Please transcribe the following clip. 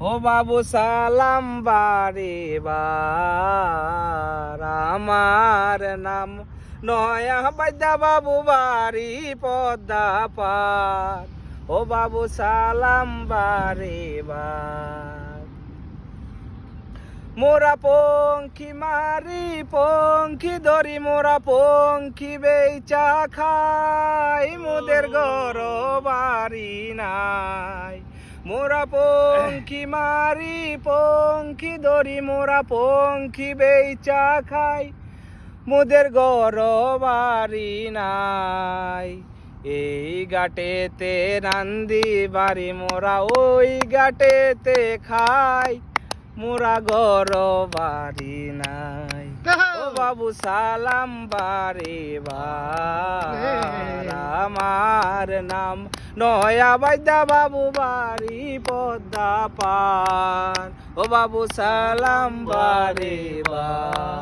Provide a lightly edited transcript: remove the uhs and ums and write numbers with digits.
ও বাবু সালাম বারে বার আমার নাম নয়া বাইদা বাবু বাড়ি পদ্মা পার ও বাবু সালাম বারে বার মোরা পঙ্খী মারি পঙ্খী ধরি মোরা পঙ্খী বেচা খাই মোদের ঘর বাড়ি নাই মোরা পঙ্খী মারি পঙ্খী ধরি মোরা পঙ্খী বেচা খাই মোদের ঘর বাড়ি নাই এই গাটেতে রান্দি বাড়ি মোরা ওই গাটেতে খাই মোরা ঘর বাড়ি নাই ও বাবু সালাম বারে বার আমার নাম নয়া বাইদা বাবু বাড়ি পদ্মা পার ও বাবু সালাম বারে বার।